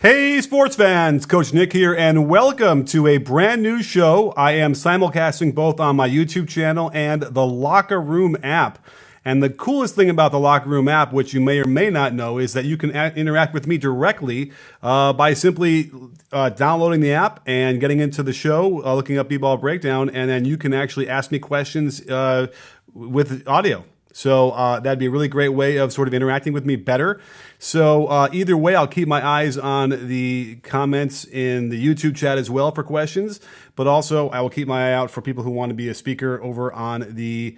Hey sports fans, Coach Nick here, and welcome to a brand new show. I am simulcasting both on my YouTube channel and the Locker Room app. And the coolest thing about the Locker Room app, which you may or may not know, is that you can interact with me directly by simply downloading the app and getting into the show, looking up B-Ball Breakdown, and then you can actually ask me questions with audio. So that'd be a really great way of sort of interacting with me better. So either way, I'll keep my eyes on the comments in the YouTube chat as well for questions, but also I will keep my eye out for people who want to be a speaker over on the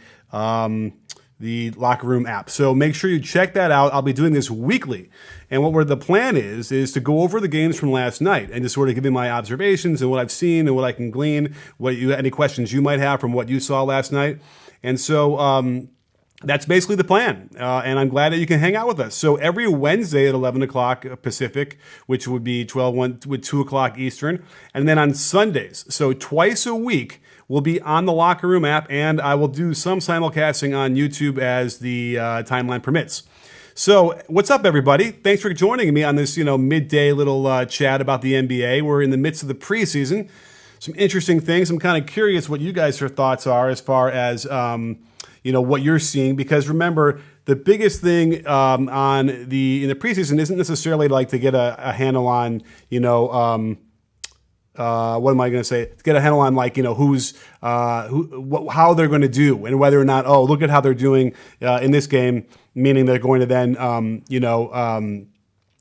Locker Room app. So make sure you check that out. I'll be doing this weekly. And what the plan is to go over the games from last night and just sort of give you my observations and what I've seen and what I can glean, any questions you might have from what you saw last night. And so that's basically the plan, and I'm glad that you can hang out with us. So every Wednesday at 11 o'clock Pacific, which would be 2 o'clock Eastern, and then on Sundays, so twice a week, we'll be on the Locker Room app, and I will do some simulcasting on YouTube as the timeline permits. So what's up, everybody? Thanks for joining me on this midday little chat about the NBA. We're in the midst of the preseason. Some interesting things. I'm kind of curious what you guys' thoughts are as far as what you're seeing, because remember, the biggest thing in the preseason isn't necessarily like to get a handle on, what am I going to say? To get a handle on how they're going to do and whether or not, look at how they're doing in this game, meaning they're going to then,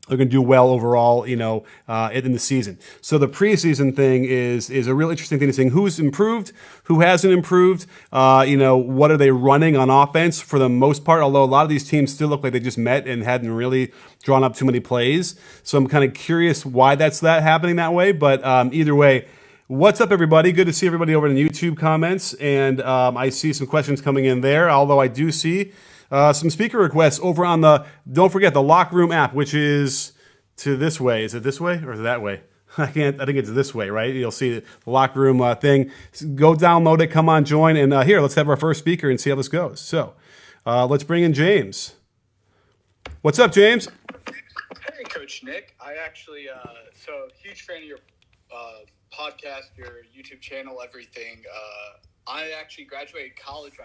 they're going to do well overall, in the season. So the preseason thing is a real interesting thing to see who's improved, who hasn't improved, what are they running on offense for the most part, although a lot of these teams still look like they just met and hadn't really drawn up too many plays. So I'm kind of curious why that's happening that way. But either way, what's up, everybody? Good to see everybody over in the YouTube comments. And I see some questions coming in there, although I do see some speaker requests over on don't forget, the Locker Room app, which is to this way. Is it this way or is it that way? I think it's this way, right? You'll see the Locker Room thing. Go download it, come on, join. And here, let's have our first speaker and see how this goes. So let's bring in James. What's up, James? Hey, Coach Nick. I actually, huge fan of your podcast, your YouTube channel, everything. I actually graduated college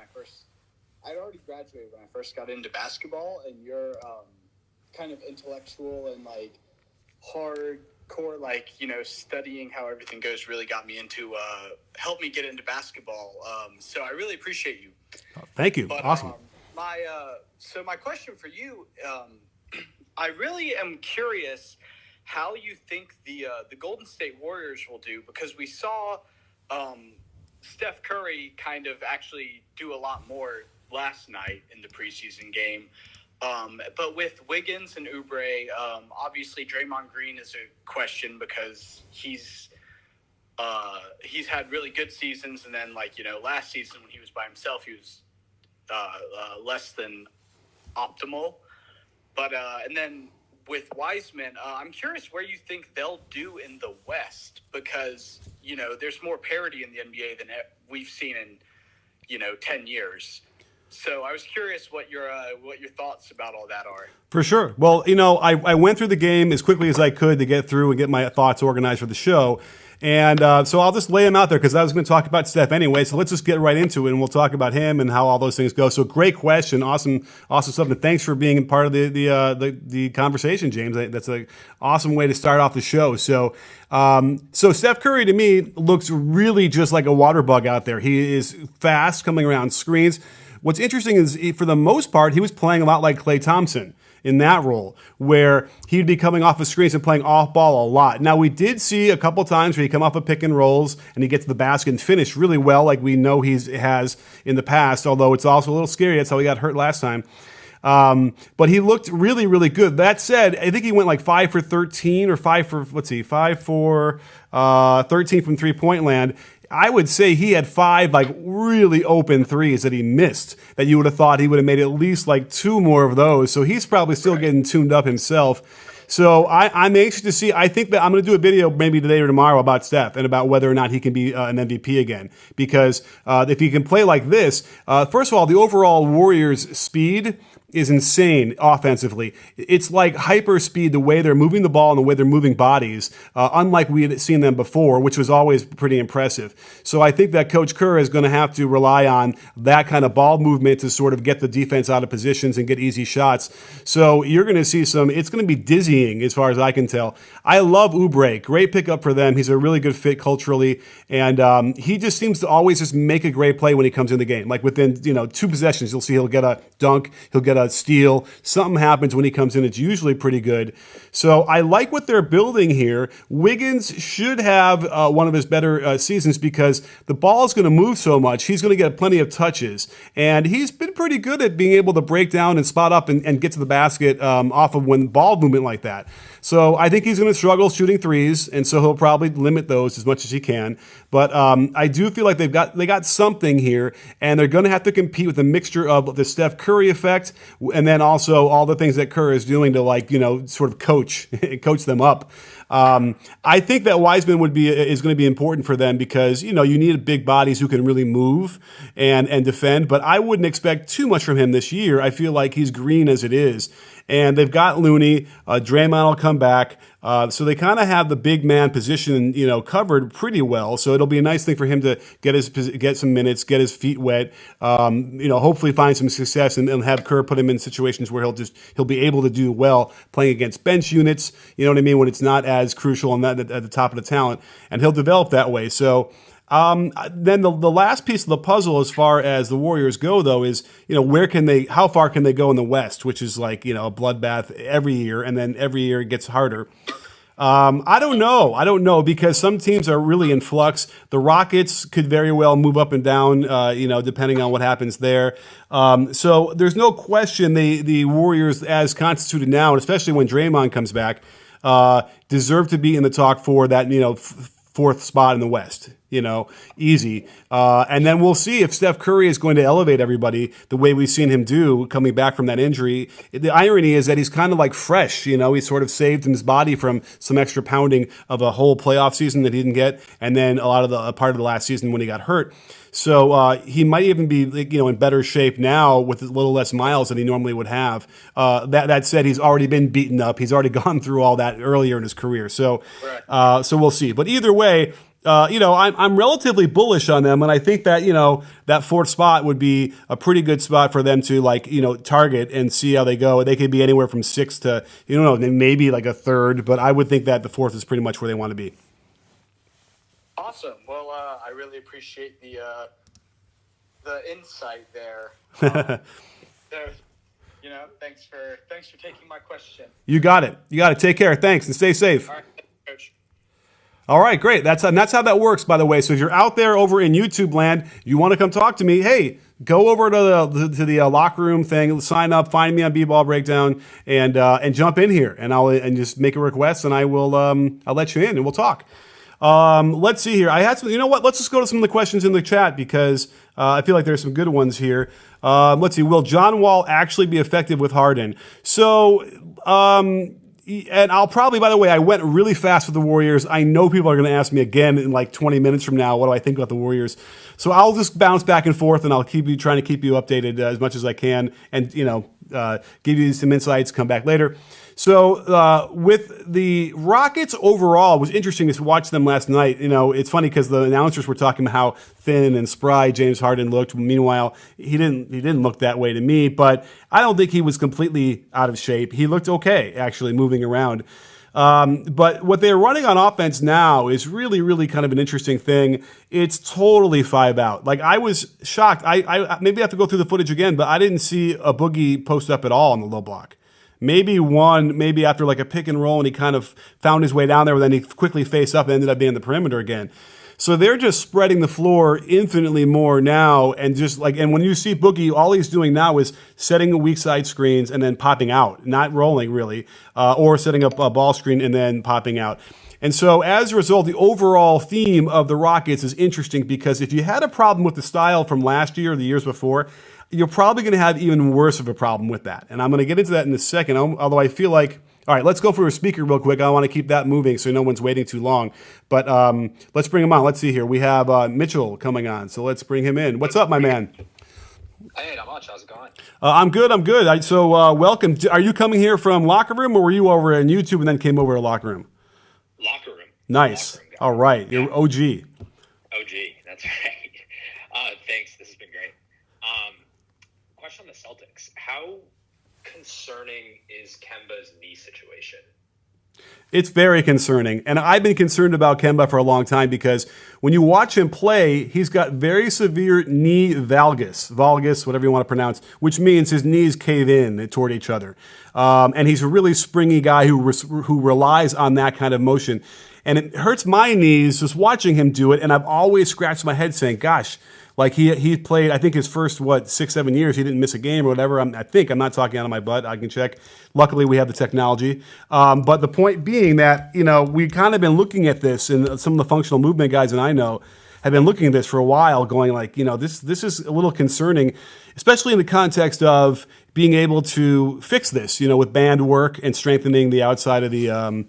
I'd already graduated when I first got into basketball, and your kind of intellectual and hardcore, studying how everything goes really got me into, helped me get into basketball. So I really appreciate you. Oh, thank you. Awesome. My question for you, I really am curious how you think the Golden State Warriors will do, because we saw Steph Curry kind of actually do a lot more last night in the preseason game. But with Wiggins and Oubre, obviously Draymond Green is a question because he's had really good seasons, and then last season when he was by himself, he was less than optimal. But and then with Wiseman, I'm curious where you think they'll do in the West, because there's more parity in the NBA than we've seen in 10 years. So I was curious what your thoughts about all that are. For sure. Well, I went through the game as quickly as I could to get through and get my thoughts organized for the show. And so I'll just lay them out there because I was going to talk about Steph anyway. So let's just get right into it, and we'll talk about him and how all those things go. So great question. Awesome stuff. And thanks for being part of the conversation, James. That's an awesome way to start off the show. So Steph Curry, to me, looks really just like a water bug out there. He is fast coming around screens. What's interesting is, for the most part, he was playing a lot like Klay Thompson in that role, where he'd be coming off of screens and playing off ball a lot. Now, we did see a couple times where he come off of pick and rolls and he gets to the basket and finish really well, like we know he has in the past, although it's also a little scary. That's how he got hurt last time. But he looked really, really good. That said, I think he went 5 for 13 or 5 for 13 from three-point land. I would say he had 5 really open threes that he missed that you would have thought he would have made at least 2 more of those. So he's probably still getting tuned up himself. So I'm anxious to see. I think that I'm going to do a video maybe today or tomorrow about Steph and about whether or not he can be an MVP again. Because if he can play like this, first of all, the overall Warriors' speed is insane offensively. It's like hyper speed, the way they're moving the ball and the way they're moving bodies, unlike we had seen them before, which was always pretty impressive. So I think that Coach Kerr is going to have to rely on that kind of ball movement to sort of get the defense out of positions and get easy shots. So you're going to see it's going to be dizzying as far as I can tell. I love Oubre. Great pickup for them. He's a really good fit culturally. And he just seems to always just make a great play when he comes in the game. Like within, 2 possessions, you'll see he'll get a dunk, he'll get a steal. Something happens when he comes in. It's usually pretty good. So I like what they're building here. Wiggins should have one of his better seasons because the ball is going to move so much. He's going to get plenty of touches. And he's been pretty good at being able to break down and spot up and get to the basket off of when ball movement like that. So I think he's going to struggle shooting threes, and so he'll probably limit those as much as he can. But I do feel like they got something here, and they're going to have to compete with a mixture of the Steph Curry effect, and then also all the things that Kerr is doing to sort of coach them up. I think that Wiseman is going to be important for them because you need big bodies who can really move and defend. But I wouldn't expect too much from him this year. I feel like he's green as it is. And they've got Looney. Draymond will come back. So they kind of have the big man position, covered pretty well. So it'll be a nice thing for him to get some minutes, get his feet wet, hopefully find some success and have Kerr put him in situations where he'll be able to do well playing against bench units, you know what I mean, when it's not as crucial and at the top of the talent. And he'll develop that way. So then the last piece of the puzzle as far as the Warriors go, though, is, how far can they go in the West, which is like, a bloodbath every year, and then every year it gets harder. I don't know because some teams are really in flux. The Rockets could very well move up and down, depending on what happens there. So there's no question the Warriors, as constituted now, and especially when Draymond comes back, deserve to be in the talk for that, fourth spot in the West, easy. And then we'll see if Steph Curry is going to elevate everybody the way we've seen him do coming back from that injury. The irony is that he's kind of like fresh, he sort of saved his body from some extra pounding of a whole playoff season that he didn't get, and then a part of the last season when he got hurt. So he might even be, in better shape now with a little less miles than he normally would have. That said, he's already been beaten up. He's already gone through all that earlier in his career. So, so we'll see. But either way, I'm relatively bullish on them, and I think that that fourth spot would be a pretty good spot for them to target and see how they go. They could be anywhere from 6 to maybe like a third, but I would think that the fourth is pretty much where they want to be. Awesome. Well, I really appreciate the insight there. Thanks for taking my question. You got it. Take care. Thanks, and stay safe. All right, Coach. All right, great. That's how that works, by the way. So if you're out there over in YouTube land, you want to come talk to me, hey, go over to the locker room thing, sign up, find me on B-Ball Breakdown, and jump in here, and I'll just make a request, and I'll let you in, and we'll talk. Let's see here. I had some. You know what? Let's just go to some of the questions in the chat because I feel like there's some good ones here. Let's see. Will John Wall actually be effective with Hardin? So, and I'll probably. By the way, I went really fast with the Warriors. I know people are going to ask me again in like 20 minutes from now. What do I think about the Warriors? So I'll just bounce back and forth, and I'll trying to keep you updated as much as I can, and give you some insights. Come back later. So with the Rockets overall, it was interesting to watch them last night. It's funny because the announcers were talking about how thin and spry James Harden looked. Meanwhile, he didn't look that way to me, but I don't think he was completely out of shape. He looked okay, actually, moving around. But what they're running on offense now is really, really kind of an interesting thing. It's totally 5 out. Like, I was shocked. I maybe have to go through the footage again, but I didn't see a Boogie post up at all on the low block. Maybe after like a pick and roll and he kind of found his way down there, but then he quickly faced up and ended up being the perimeter again. So they're just spreading the floor infinitely more now. And and when you see Boogie, all he's doing now is setting weak side screens and then popping out, not rolling really, or setting up a ball screen and then popping out. And so as a result, the overall theme of the Rockets is interesting because if you had a problem with the style from last year or the years before, you're probably going to have even worse of a problem with that. And I'm going to get into that in a second, although I feel like, all right, let's go for a speaker real quick. I want to keep that moving so no one's waiting too long. But let's bring him on. Let's see here. We have Mitchell coming on, so let's bring him in. What's up, my man? Hey, not much. How's it going? I'm good. I'm good. Welcome. Are you coming here from locker room, or were you over in YouTube and then came over to locker room? Locker room. Nice. Locker room guy. All right. You're OG. OG. That's right. Thanks. This has been great. Question on the Celtics. How concerning is Kemba's knee situation? It's very concerning. And I've been concerned about Kemba for a long time because when you watch him play, he's got very severe knee valgus, whatever you want to pronounce, which means his knees cave in toward each other. And he's a really springy guy who relies on that kind of motion. And it hurts my knees just watching him do it. And I've always scratched my head saying, gosh, like he played, I think his first, 6-7 years, he didn't miss a game or whatever. I'm not talking out of my butt. I can check. Luckily, we have the technology. But the point being that, we kind of been looking at this, and some of the functional movement guys that I know have been looking at this for a while, going like, this is a little concerning, especially in the context of being able to fix this, with band work and strengthening the outside of the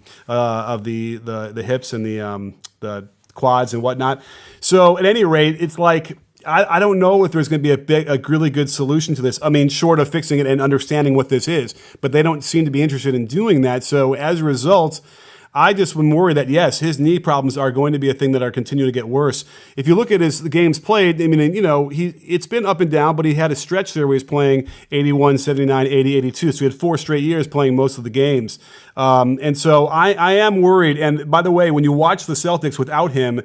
hips and the quads and whatnot. So at any rate, it's like, I don't know if there's going to be a really good solution to this. I mean, short of fixing it and understanding what this is, but they don't seem to be interested in doing that. So as a result, I just am worried that, yes, his knee problems are going to be a thing that are continuing to get worse. If you look at the games played, I mean, it's been up and down, but he had a stretch there where he's playing 81, 79, 80, 82. So he had 4 straight years playing most of the games. And so I am worried. And by the way, when you watch the Celtics without him,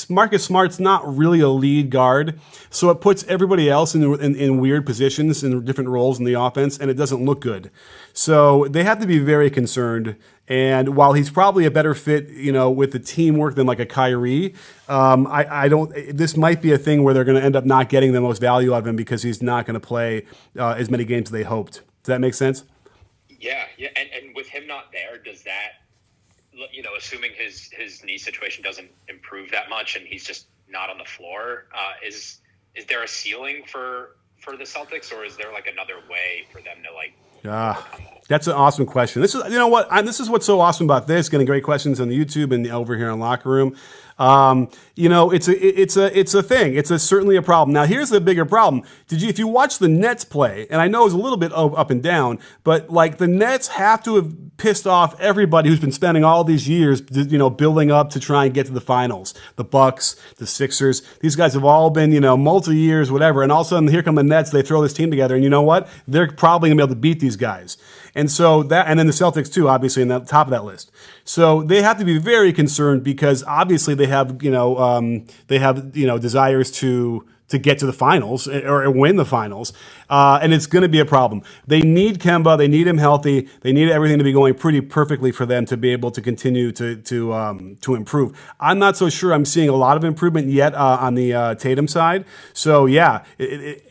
Marcus Smart's not really a lead guard. So it puts everybody else in weird positions in different roles in the offense, and it doesn't look good. So they have to be very concerned. And while he's probably a better fit, with the teamwork than like a Kyrie, I don't. This might be a thing where they're going to end up not getting the most value out of him because he's not going to play as many games as they hoped. Does that make sense? Yeah. And with him not there, does that, assuming his knee situation doesn't improve that much and he's just not on the floor, is there a ceiling for the Celtics, or is there like another way for them to like? That's an awesome question. This is, this is what's so awesome about this. Getting great questions on the YouTube and over here in Locker Room. It's a thing. It's certainly a problem. Now, here's the bigger problem. If you watch the Nets play, and I know it's a little bit up and down, but like the Nets have to have pissed off everybody who's been spending all these years, building up to try and get to the finals. The Bucks, the Sixers, these guys have all been, multi-years, whatever. And all of a sudden, here come the Nets. They throw this team together, and you know what? They're probably gonna be able to beat these guys. And so and then the Celtics too, obviously, in the top of that list. So they have to be very concerned because obviously they have, desires to get to the finals or win the finals, and it's going to be a problem. They need Kemba. They need him healthy. They need everything to be going pretty perfectly for them to be able to continue to improve. I'm not so sure I'm seeing a lot of improvement yet on the Tatum side. So yeah,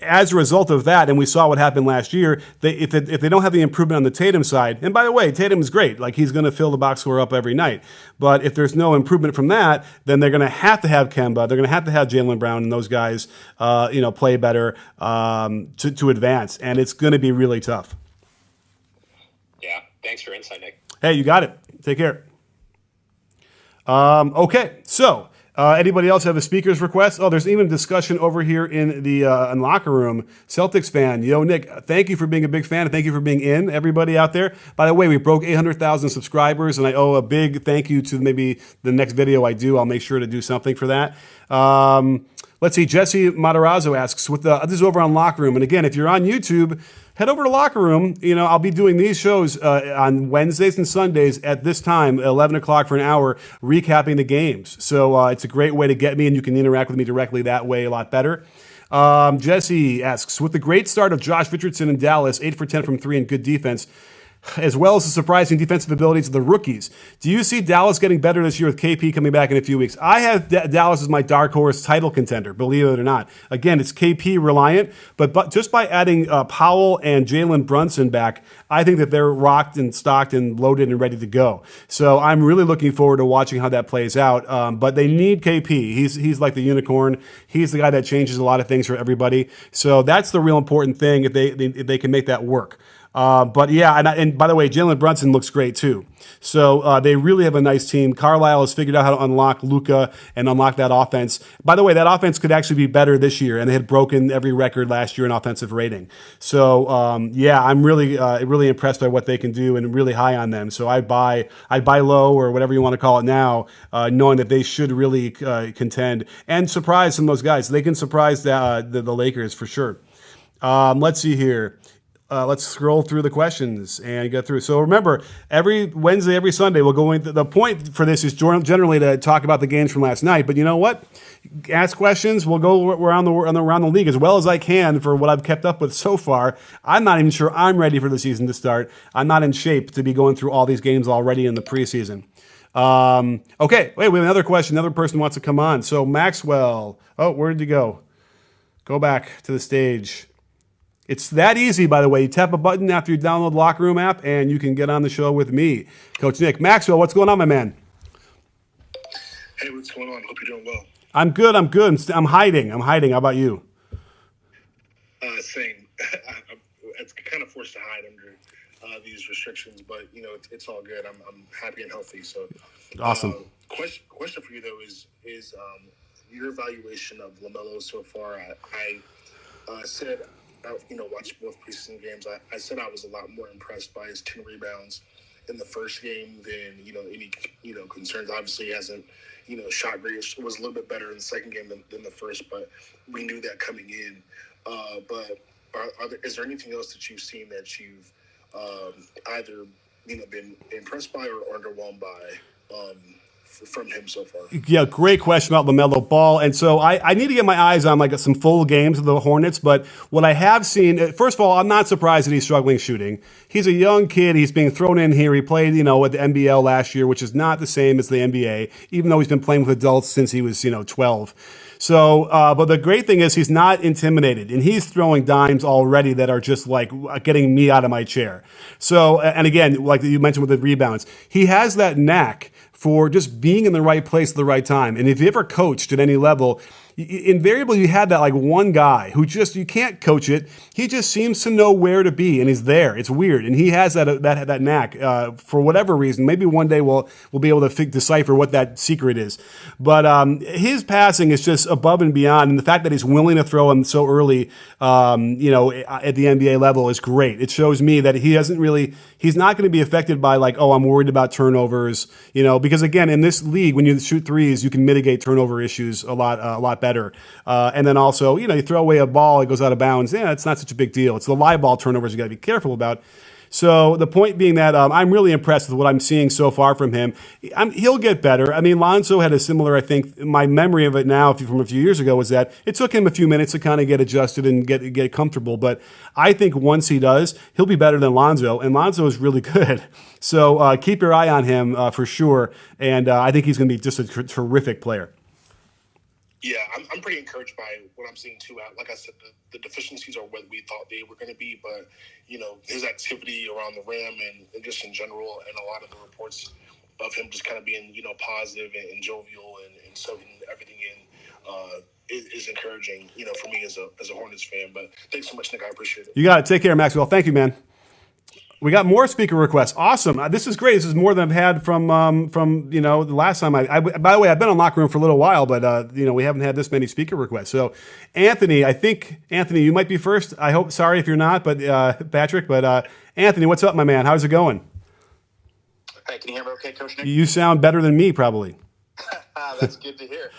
as a result of that, and we saw what happened last year, if they don't have the improvement on the Tatum side, and by the way, Tatum is great. Like he's going to fill the box score up every night. But if there's no improvement from that, then they're going to have Kemba. They're going to have Jaylen Brown and those guys play better to advance, and it's going to be really tough. Yeah, thanks for your insight, Nick. Hey, you got it. Take care. Okay, so anybody else have a speaker's request? Oh, there's even discussion over here in the locker room. Celtics fan, Nick, thank you for being a big fan, and thank you for being in, everybody out there. By the way, we broke 800,000 subscribers, and I owe a big thank you to maybe the next video I do. I'll make sure to do something for that. Let's see, Jesse Matarazzo asks, this is over on Locker Room. And again, if you're on YouTube, head over to Locker Room. I'll be doing these shows on Wednesdays and Sundays at this time, 11 o'clock for an hour, recapping the games. So it's a great way to get me, and you can interact with me directly that way a lot better. Jesse asks, with the great start of Josh Richardson in Dallas, 8 for 10 from 3 and good defense, as well as the surprising defensive abilities of the rookies, do you see Dallas getting better this year with KP coming back in a few weeks? I have Dallas as my dark horse title contender, believe it or not. Again, it's KP reliant, but just by adding Powell and Jalen Brunson back, I think that they're rocked and stocked and loaded and ready to go. So I'm really looking forward to watching how that plays out. But they need KP. He's like the unicorn. He's the guy that changes a lot of things for everybody. So that's the real important thing if they can make that work. But yeah, and by the way, Jalen Brunson looks great too. So they really have a nice team. Carlisle has figured out how to unlock Luka and unlock that offense. By the way, that offense could actually be better this year, and they had broken every record last year in offensive rating. So yeah, I'm really really impressed by what they can do and really high on them. So I'd buy low or whatever you want to call it now, knowing that they should really contend and surprise some of those guys. They can surprise the Lakers for sure. Let's see here. Let's scroll through the questions and get through. So remember, every Wednesday, every Sunday, we'll go into the point for this is generally to talk about the games from last night. But you know what? Ask questions. We'll go around the league as well as I can for what I've kept up with so far. I'm not even sure I'm ready for the season to start. I'm not in shape to be going through all these games already in the preseason. Okay, wait, we have another question. Another person wants to come on. So Maxwell. Oh, where did you go? Go back to the stage. It's that easy, by the way. You tap a button after you download the Locker Room app, and you can get on the show with me, Coach Nick. Maxwell, what's going on, my man? Hey, what's going on? Hope you're doing well. I'm good. I'm hiding. How about you? Same. It's kind of forced to hide under these restrictions, but you know it's all good. I'm happy and healthy. So awesome. Question for you though is your evaluation of Lamelo so far. I said. Watched both preseason games. I said I was a lot more impressed by his 10 rebounds in the first game than any concerns. Obviously, he hasn't shot great. It was a little bit better in the second game than the first, but we knew that coming in. But is there anything else that you've seen that you've either been impressed by or underwhelmed by? From him so far? Yeah, great question about LaMelo Ball. And so I need to get my eyes on like some full games of the Hornets. But what I have seen, first of all, I'm not surprised that he's struggling shooting. He's a young kid. He's being thrown in here. He played, at the NBL last year, which is not the same as the NBA, even though he's been playing with adults since he was, 12. So, but the great thing is he's not intimidated, and he's throwing dimes already that are just like getting me out of my chair. So, and again, like you mentioned with the rebounds, he has that knack for just being in the right place at the right time. And if you ever coached at any level, invariably you had that like one guy who just, you can't coach it. He just seems to know where to be, and he's there. It's weird. And he has that knack for whatever reason. Maybe one day we'll be able to decipher what that secret is. But his passing is just above and beyond. And the fact that he's willing to throw him so early, at the NBA level is great. It shows me that he's not going to be affected by like, oh, I'm worried about turnovers, because again, in this league, when you shoot threes, you can mitigate turnover issues a lot better. And then also, you throw away a ball, it goes out of bounds. Yeah, it's not such a big deal. It's the live ball turnovers you got to be careful about. So the point being that I'm really impressed with what I'm seeing so far from him. He'll get better. I mean, Lonzo had a similar, I think, my memory of it now from a few years ago was that it took him a few minutes to kind of get adjusted and get comfortable. But I think once he does, he'll be better than Lonzo. And Lonzo is really good. So keep your eye on him for sure. And I think he's going to be just a terrific player. Yeah, I'm pretty encouraged by what I'm seeing too. Like I said, the deficiencies are what we thought they were going to be, but his activity around the rim and just in general, and a lot of the reports of him just kind of being positive and jovial and soaking everything in is encouraging. For me as a Hornets fan. But thanks so much, Nick. I appreciate it. You got it. Take care, Maxwell. Thank you, man. We got more speaker requests. Awesome. This is great. This is more than I've had from the last time. I by the way, I've been on Locker Room for a little while, but we haven't had this many speaker requests. So, Anthony, you might be first. I hope. Sorry if you're not, but Patrick. But Anthony, what's up, my man? How's it going? Hey, can you hear me okay, Coach Nick? You sound better than me, probably. That's good to hear.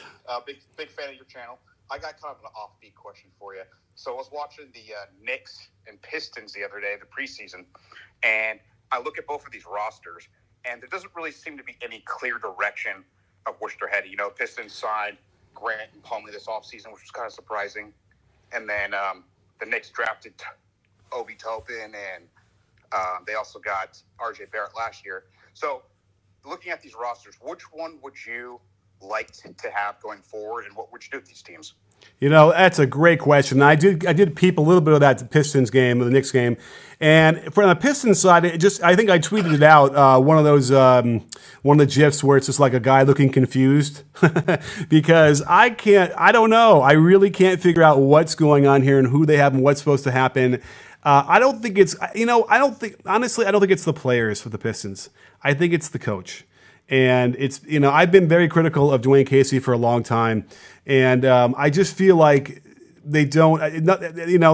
Big fan of your channel. I got kind of an offbeat question for you. So I was watching the Knicks and Pistons the other day, the preseason, and I look at both of these rosters, and there doesn't really seem to be any clear direction of which they're headed. Pistons signed Grant and Plumlee this offseason, which was kind of surprising. And then the Knicks drafted Obi Toppin, and they also got RJ Barrett last year. So looking at these rosters, which one would you like to have going forward, and what would you do with these teams? That's a great question. I did peep a little bit of that Pistons game, the Knicks game, and from the Pistons side, I think I tweeted it out. One of the GIFs where it's just like a guy looking confused because I don't know. I really can't figure out what's going on here and who they have and what's supposed to happen. I don't think it's, honestly, I don't think it's the players for the Pistons. I think it's the coach. And it's, I've been very critical of Dwayne Casey for a long time. And I just feel like they don't,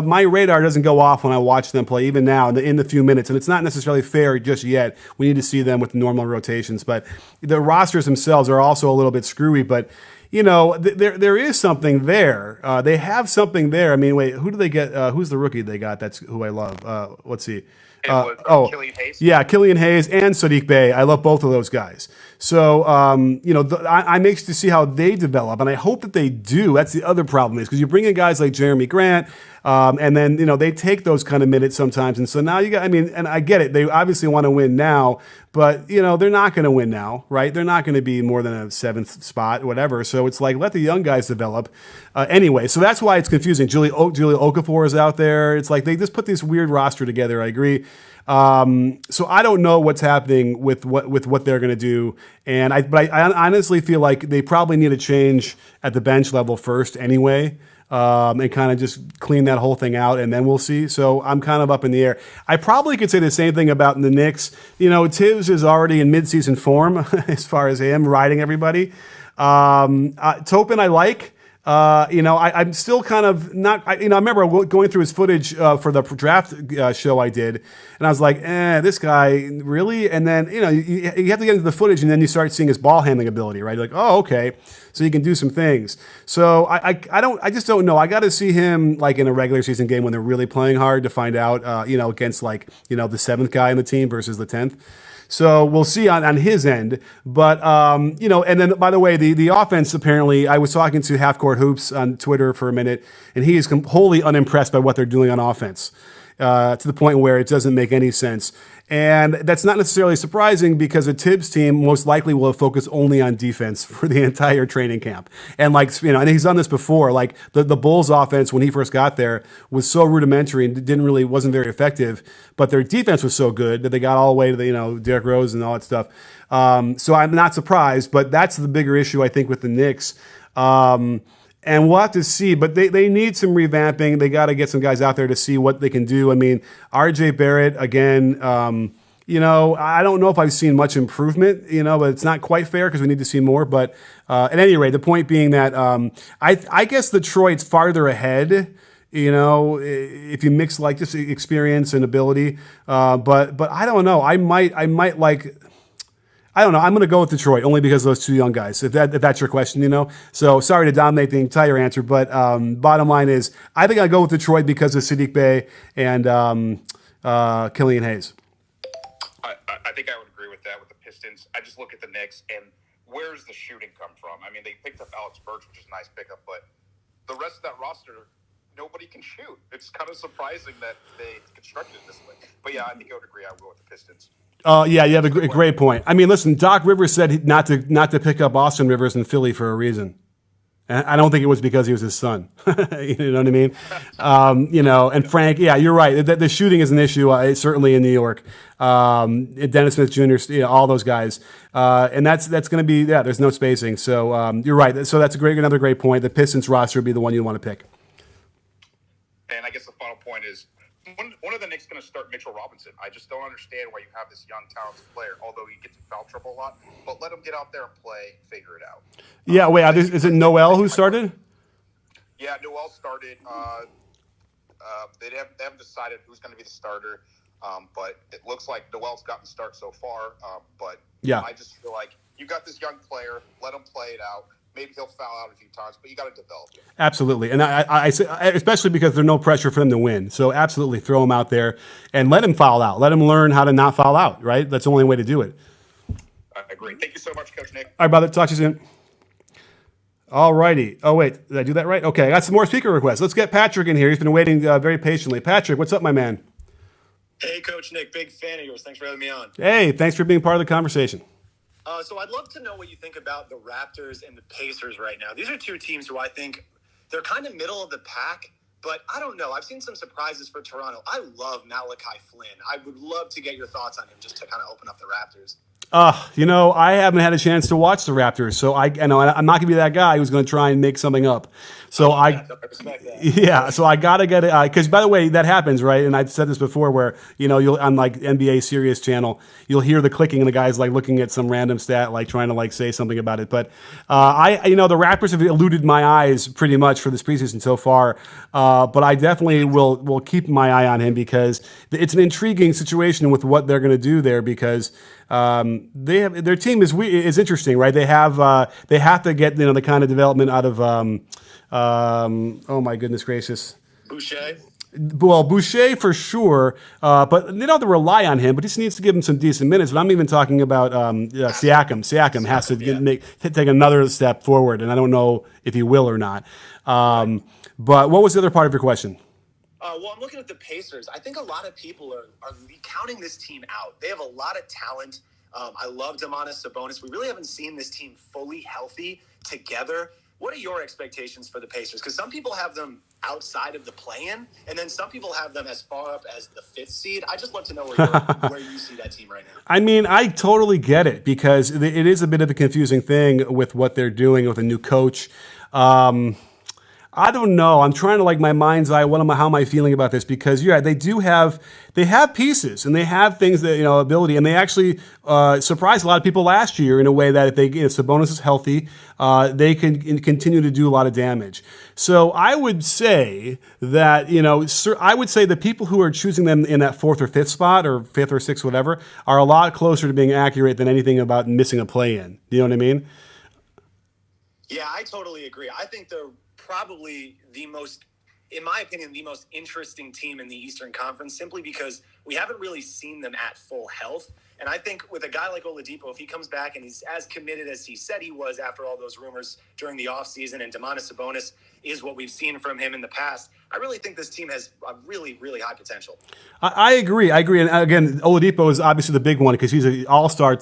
my radar doesn't go off when I watch them play, even now in the few minutes. And it's not necessarily fair just yet. We need to see them with normal rotations. But the rosters themselves are also a little bit screwy. But, there is something there. They have something there. I mean, wait, who do they get? Who's the rookie they got? That's who I love. Let's see. Killian Hayes. Yeah, Killian Hayes and Sadiq Bey. I love both of those guys. So, I'm anxious to see how they develop, and I hope that they do. That's the other problem is because you bring in guys like Jeremy Grant, and then, they take those kind of minutes sometimes. And so now and I get it. They obviously want to win now, but, they're not going to win now, right? They're not going to be more than a 7th spot, whatever. So it's like, let the young guys develop. Anyway, so that's why it's confusing. Julie Okafor is out there. It's like they just put this weird roster together. I agree. So I don't know what's happening with what they're going to do. But I honestly feel like they probably need a change at the bench level first anyway. And kind of just clean that whole thing out, and then we'll see. So I'm kind of up in the air. I probably could say the same thing about the Knicks. Tibbs is already in midseason form as far as him riding everybody. Topin I like. I'm still kind of not. I remember going through his footage for the draft show I did, and I was like, this guy really. And then you have to get into the footage, and then you start seeing his ball handling ability, right? You're like, oh, okay, so he can do some things. So I just don't know. I got to see him like in a regular season game when they're really playing hard to find out, against the 7th guy on the team versus the 10th. So we'll see on his end. But, and then, by the way, the offense, apparently, I was talking to Half Court Hoops on Twitter for a minute, and he is wholly unimpressed by what they're doing on offense to the point where it doesn't make any sense. And that's not necessarily surprising because a Tibbs team most likely will have focused only on defense for the entire training camp. And and he's done this before. Like the Bulls offense when he first got there was so rudimentary and wasn't very effective. But their defense was so good that they got all the way to the Derrick Rose and all that stuff. So I'm not surprised, but that's the bigger issue I think with the Knicks. And we'll have to see, but they need some revamping. They got to get some guys out there to see what they can do. I mean, RJ Barrett, again, I don't know if I've seen much improvement, but it's not quite fair because we need to see more. But at any rate, the point being that I guess Detroit's farther ahead, if you mix like just experience and ability. But I don't know. I might like... I don't know. I'm going to go with Detroit only because of those two young guys, if that's your question, So sorry to dominate the entire answer, but bottom line is I think I'll go with Detroit because of Sadiq Bey and Killian Hayes. I think I would agree with that with the Pistons. I just look at the Knicks, and where's the shooting come from? I mean, they picked up Alex Burks, which is a nice pickup, but the rest of that roster, nobody can shoot. It's kind of surprising that they constructed it this way. But yeah, I think I would agree. I will with the Pistons. Yeah, you have a great point. I mean, listen, Doc Rivers said not to pick up Austin Rivers in Philly for a reason. And I don't think it was because he was his son. You know what I mean? And Frank, yeah, you're right. The shooting is an issue, certainly in New York. Dennis Smith Jr., all those guys. And that's going to be, there's no spacing. So you're right. So that's another great point. The Pistons roster would be the one you want to pick. And I guess the final point is, when are the Knicks going to start Mitchell Robinson? I just don't understand why you have this young, talented player, although he gets in foul trouble a lot. But let him get out there and play, figure it out. Yeah, wait, is it Noel who started? Yeah, Noel started. They haven't decided who's going to be the starter, but it looks like Noel's gotten the start so far. But yeah, I just feel like you got this young player, let him play it out. Maybe he'll foul out a few times, but you got to develop him. Absolutely. And I say, especially because there's no pressure for them to win. So absolutely throw him out there and let him foul out. Let him learn how to not foul out, right? That's the only way to do it. I agree. Thank you so much, Coach Nick. All right, brother. Talk to you soon. All righty. Oh, wait. Did I do that right? Okay. I got some more speaker requests. Let's get Patrick in here. He's been waiting very patiently. Patrick, what's up, my man? Hey, Coach Nick. Big fan of yours. Thanks for having me on. Hey, thanks for being part of the conversation. So I'd love to know what you think about the Raptors and the Pacers right now. These are two teams who I think they're kind of middle of the pack, but I don't know. I've seen some surprises for Toronto. I love Malachi Flynn. I would love to get your thoughts on him just to kind of open up the Raptors. I haven't had a chance to watch the Raptors, so I'm not going to be that guy who's going to try and make something up. So I respect that. Yeah, so I gotta get it because, by the way, that happens, right? And I've said this before, where you'll on like NBA Sirius channel, you'll hear the clicking and the guy's like looking at some random stat, like trying to like say something about it. But the Raptors have eluded my eyes pretty much for this preseason so far. But I definitely will keep my eye on him because it's an intriguing situation with what they're going to do there because. Their team is interesting, right? They have to get the kind of development out of oh my goodness gracious, Boucher. Well, Boucher for sure, but they don't have to rely on him. But he just needs to give him some decent minutes. But I'm even talking about Siakam. Siakam has to take another step forward, and I don't know if he will or not. But what was the other part of your question? Well, I'm looking at the Pacers. I think a lot of people are counting this team out. They have a lot of talent. I love Domantas Sabonis. We really haven't seen this team fully healthy together. What are your expectations for the Pacers? Because some people have them outside of the play-in, and then some people have them as far up as the 5th seed. I just love to know where you see that team right now. I mean, I totally get it because it is a bit of a confusing thing with what they're doing with a new coach. I don't know. I'm trying to my mind's eye. How am I feeling about this? Because they have pieces and they have things that ability, and they actually surprised a lot of people last year in a way that if Sabonis is healthy, they can continue to do a lot of damage. So I would say that I would say the people who are choosing them in that 4th or 5th spot or 5th or 6th, whatever, are a lot closer to being accurate than anything about missing a play-in. You know what I mean? Yeah, I totally agree. I think they're probably in my opinion, the most interesting team in the Eastern Conference simply because we haven't really seen them at full health. And I think with a guy like Oladipo, if he comes back and he's as committed as he said he was after all those rumors during the offseason, and Domantas Sabonis is what we've seen from him in the past, I really think this team has a really, really high potential. I agree. And again, Oladipo is obviously the big one because he's an all-star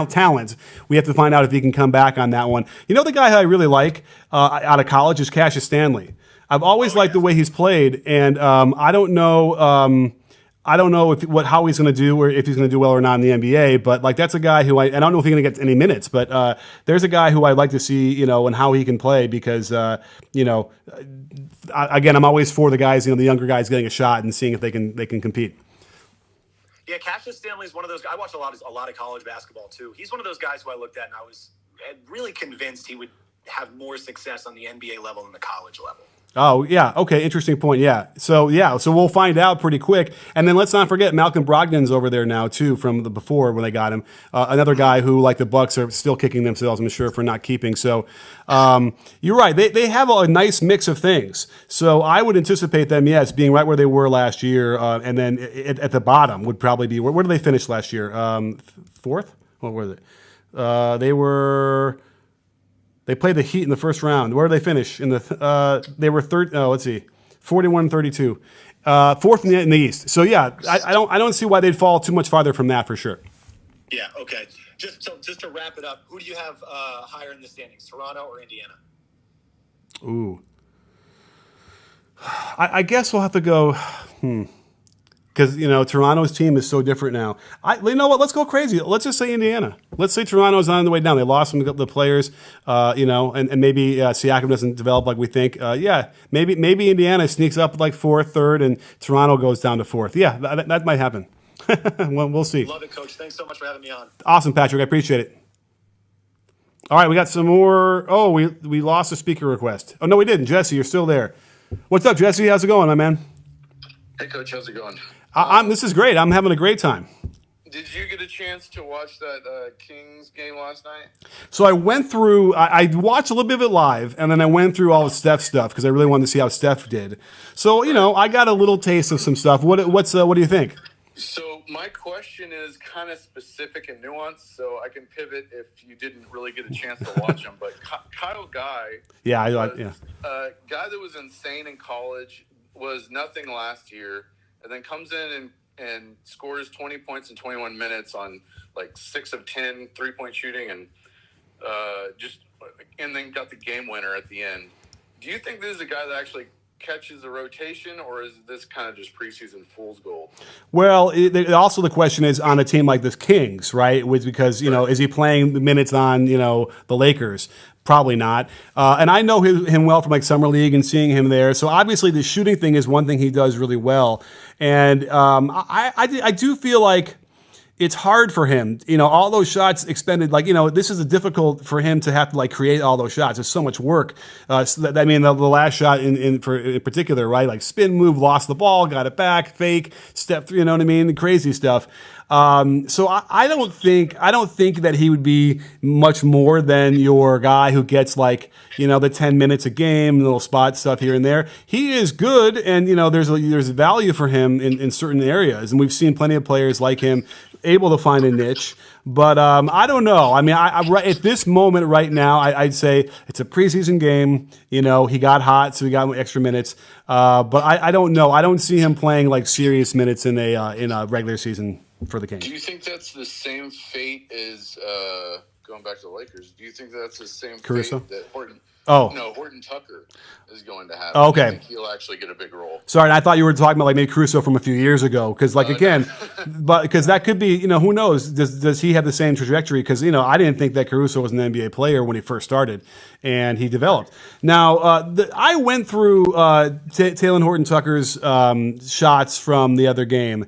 talent. We have to find out if he can come back on that one. The guy I really like out of college is Cassius Stanley. I've always liked the way he's played, and I don't know how he's going to do or if he's going to do well or not in the NBA. But that's a guy who I don't know if he's going to get any minutes, but there's a guy who I'd like to see, and how he can play because again, I'm always for the guys, the younger guys getting a shot and seeing if they can compete. Yeah, Cassius Stanley is one of those guys. I watch a lot of college basketball, too. He's one of those guys who I looked at and I was really convinced he would have more success on the NBA level than the college level. Oh, yeah. Okay, interesting point. Yeah. So we'll find out pretty quick. And then let's not forget Malcolm Brogdon's over there now, too, from the before when they got him. Another guy who, like the Bucks, are still kicking themselves, I'm sure, for not keeping. So you're right. They have a nice mix of things. So I would anticipate them, yes, being right where they were last year. And then at the bottom would probably be, where did they finish last year? 4th? What were they? They played the Heat in the first round. Where did they finish? They were third. Oh, let's see, 41-32, 4th in the East. So yeah, I don't see why they'd fall too much farther from that for sure. Yeah. Okay. Just to wrap it up, who do you have higher in the standings, Toronto or Indiana? Ooh, I guess we'll have to go. Because, Toronto's team is so different now. You know what? Let's go crazy. Let's just say Indiana. Let's say Toronto's on the way down. They lost some of the players, and maybe Siakam doesn't develop like we think. Maybe Indiana sneaks up 4th, 3rd, and Toronto goes down to 4th. Yeah, that might happen. We'll see. Love it, Coach. Thanks so much for having me on. Awesome, Patrick. I appreciate it. All right, we got some more. Oh, we lost a speaker request. Oh, no, we didn't. Jesse, you're still there. What's up, Jesse? How's it going, my man? Hey, Coach. How's it going? This is great. I'm having a great time. Did you get a chance to watch that Kings game last night? So I went through. I watched a little bit of it live, and then I went through all the Steph stuff because I really wanted to see how Steph did. So I got a little taste of some stuff. What do you think? So my question is kind of specific and nuanced, so I can pivot if you didn't really get a chance to watch him. But Kyle Guy, a guy that was insane in college, was nothing last year. And then comes in and scores 20 points in 21 minutes on 6 of 10 3-point shooting and then got the game winner at the end. Do you think this is a guy that actually catches a rotation, or is this kind of just preseason fool's gold? Well, also the question is on a team like this Kings, right? Because, is he playing the minutes on, the Lakers? Probably not. And I know him well from like summer league and seeing him there. So obviously the shooting thing is one thing he does really well. And I do feel like it's hard for him, all those shots expended, this is difficult for him to have to create all those shots. There's so much work. The last shot in particular, right? Like spin move, lost the ball, got it back, fake, step through, crazy stuff. So I don't think that he would be much more than your guy who gets the 10 minutes a game, little spot stuff here and there. He is good, and there's value for him in certain areas, and we've seen plenty of players like him able to find a niche. But I don't know. I mean, at this moment right now, I'd say it's a preseason game. He got hot, so he got extra minutes. But I don't know. I don't see him playing serious minutes in a regular season for the Kings. Do you think that's the same fate as going back to the Lakers? Do you think that's the same Caruso? Fate that Horton? Oh. No, Horton Tucker is going to have. Okay. I think he'll actually get a big role. Sorry, I thought you were talking about maybe Caruso from a few years ago. Because again, but because that could be, who knows? Does he have the same trajectory? Because I didn't think that Caruso was an NBA player when he first started, and he developed. Now I went through Talen Horton Tucker's shots from the other game.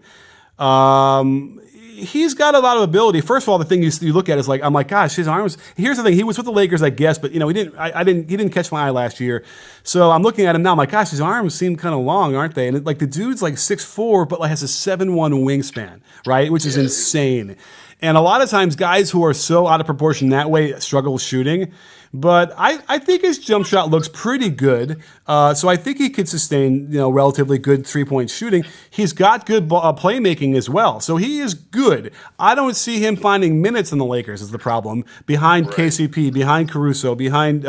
He's got a lot of ability. First of all, the thing you look at is I'm like, gosh, his arms. Here's the thing: he was with the Lakers, I guess, but he didn't. He didn't catch my eye last year. So I'm looking at him now. I'm like, gosh, his arms seem kind of long, aren't they? And the dude's 6'4", but has a 7'1" wingspan, right? Which is insane. And a lot of times, guys who are so out of proportion that way struggle shooting. But I think his jump shot looks pretty good. So I think he could sustain, relatively good 3-point shooting. He's got good playmaking as well. So he is good. I don't see him finding minutes in the Lakers is the problem. Behind KCP, behind Caruso, behind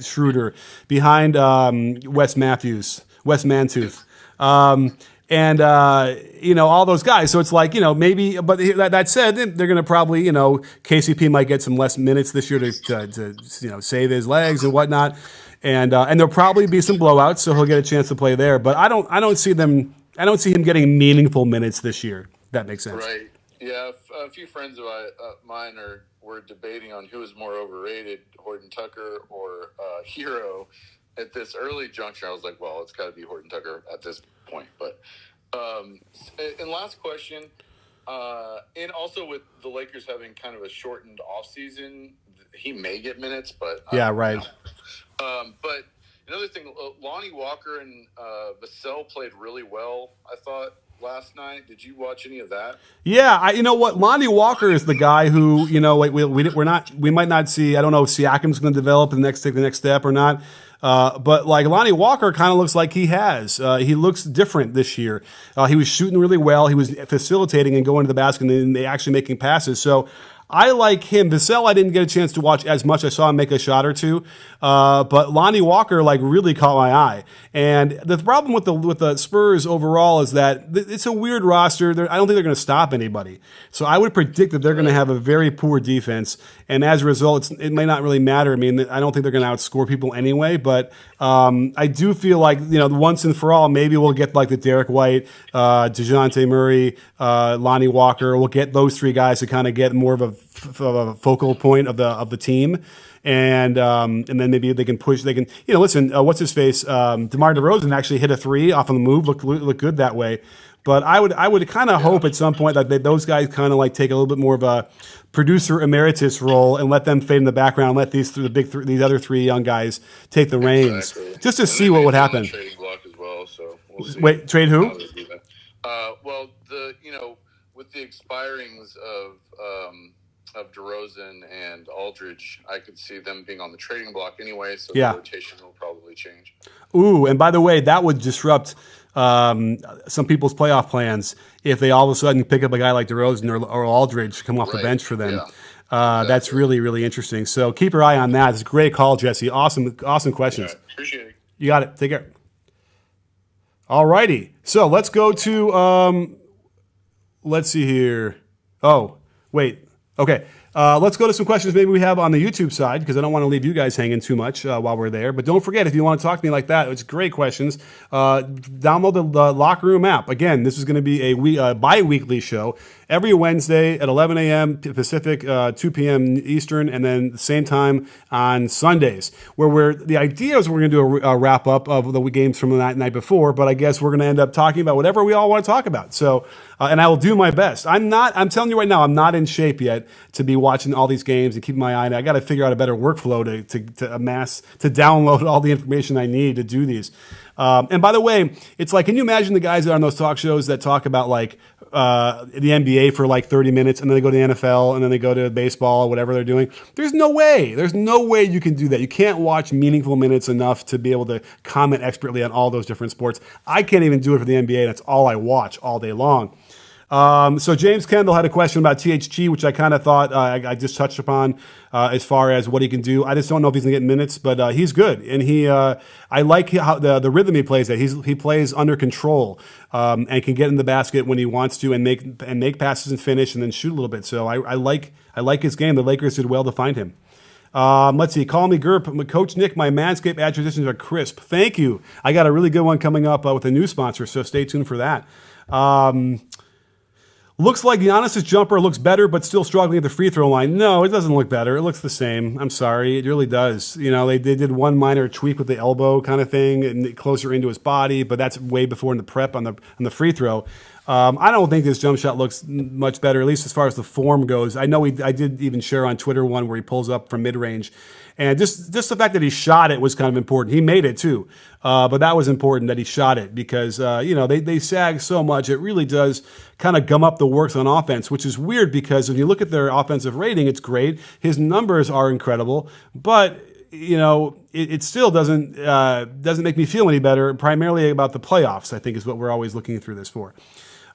Schroeder, behind Wes Mantooth. And, all those guys. So it's maybe, but that said, they're going to probably, KCP might get some less minutes this year to save his legs and whatnot. And there'll probably be some blowouts, so he'll get a chance to play there. But I don't see him getting meaningful minutes this year. That makes sense. Right. Yeah. A few friends of mine were debating on who is more overrated, Horton Tucker or Hero. At this early juncture, I was like, well, it's got to be Horton Tucker at this point. But and last question, and also with the Lakers having kind of a shortened offseason, he may get minutes, but yeah, right. But another thing, Lonnie Walker and Vassell played really well, I thought, last night. Did you watch any of that? Yeah, you know what? Lonnie Walker is the guy who we might not see. I don't know if Siakam's going to develop take the next step or not. But Lonnie Walker kind of looks like he has. He looks different this year. He was shooting really well. He was facilitating and going to the basket and actually making passes. So I like him. Vassell, I didn't get a chance to watch as much. I saw him make a shot or two. But Lonnie Walker really caught my eye. And the problem with the Spurs overall is that it's a weird roster. I don't think they're going to stop anybody. So I would predict that they're going to have a very poor defense. And as a result, it may not really matter. I mean, I don't think they're going to outscore people anyway. But I do feel once and for all, maybe we'll get the Derek White, DeJounte Murray, Lonnie Walker. We'll get those three guys to kind of get more of a focal point of the team. And then maybe they can push. They can, listen. What's his face? DeMar DeRozan actually hit a three off on the move. Looked good that way. But I would kind of hope at some point that those guys kind of take a little bit more of a producer emeritus role and let them fade in the background. Let these other three young guys take the reins just to see what would happen. Trading block as well. So we'll see. Wait, trade who? Well, with the expirings of DeRozan and Aldridge, I could see them being on the trading block anyway, so the rotation will probably change. Ooh, and by the way, that would disrupt some people's playoff plans if they all of a sudden pick up a guy like DeRozan or Aldridge to come off the bench for them. Yeah. That's really, really interesting. So keep your eye on that. It's a great call, Jesse. Awesome questions. Yeah, appreciate it. You got it. Take care. All righty. So let's go to let's see here. Oh, wait. Okay. Let's go to some questions maybe we have on the YouTube side, because I don't want to leave you guys hanging too much while we're there. But don't forget, if you want to talk to me like that, it's great questions. Download the Locker Room app. Again, this is going to be a bi-weekly show. Every Wednesday at 11 a.m. Pacific, 2 p.m. Eastern, and then the same time on Sundays, where the idea is we're going to do a wrap-up of the games from the night before, but I guess we're going to end up talking about whatever we all want to talk about. So, and I will do my best. I'm telling you right now, I'm not in shape yet to be watching all these games and keeping my eye on it. I got to figure out a better workflow to download all the information I need to do these. And by the way, it's like, can you imagine the guys that are on those talk shows that talk about like the NBA for like 30 minutes and then they go to the NFL and then they go to baseball or whatever they're doing? There's no way you can do that. You can't watch meaningful minutes enough to be able to comment expertly on all those different sports. I can't even do it for the NBA. That's all I watch all day long. So James Kendall had a question about THG, which I kind of thought I just touched upon as far as what he can do. I just don't know if he's going to get minutes, but he's good. And I like how the rhythm he plays at. He plays under control and can get in the basket when he wants to and make passes and finish and then shoot a little bit. So I like his game. The Lakers did well to find him. Let's see. Call me Gerp. Coach Nick, my Manscaped ad transitions are crisp. Thank you. I got a really good one coming up with a new sponsor, so stay tuned for that. Looks like Giannis's jumper looks better, but still struggling at the free throw line. No, it doesn't look better. It looks the same. I'm sorry. It really does. You know, they did one minor tweak with the elbow kind of thing and closer into his body, but that's way before in the prep on the free throw. I don't think this jump shot looks much better, at least as far as the form goes. I know I did even share on Twitter one where he pulls up from mid-range. And just the fact that he shot it was kind of important. He made it too. But that was important that he shot it because, they sag so much. It really does kind of gum up the works on offense, which is weird because when you look at their offensive rating, it's great. His numbers are incredible. But, it still doesn't make me feel any better, primarily about the playoffs, I think is what we're always looking through this for.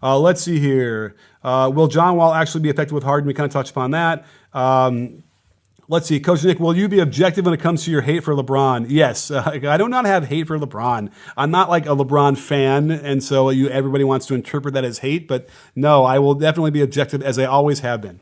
Let's see here. Will John Wall actually be effective with Hardin? We kind of touched upon that. Let's see. Coach Nick, will you be objective when it comes to your hate for LeBron? Yes. I do not have hate for LeBron. I'm not like a LeBron fan, and so everybody wants to interpret that as hate. But no, I will definitely be objective as I always have been.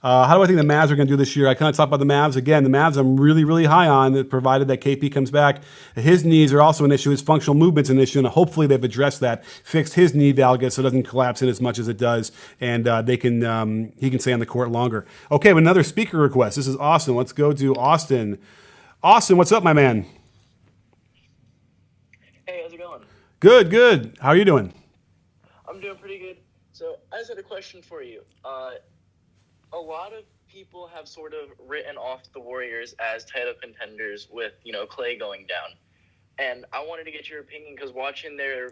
How do I think the Mavs are going to do this year? I kind of talked about the Mavs. Again, the Mavs I'm really, really high on, provided that KP comes back. His knees are also an issue. His functional movement's an issue, and hopefully they've addressed that, fixed his knee valgus so it doesn't collapse in as much as it does, and he can stay on the court longer. Okay, another speaker request. This is awesome. Let's go to Austin. Austin, what's up, my man? Hey, how's it going? Good. How are you doing? I'm doing pretty good. So I just had a question for you. A lot of people have sort of written off the Warriors as title contenders with, Clay going down. And I wanted to get your opinion because watching their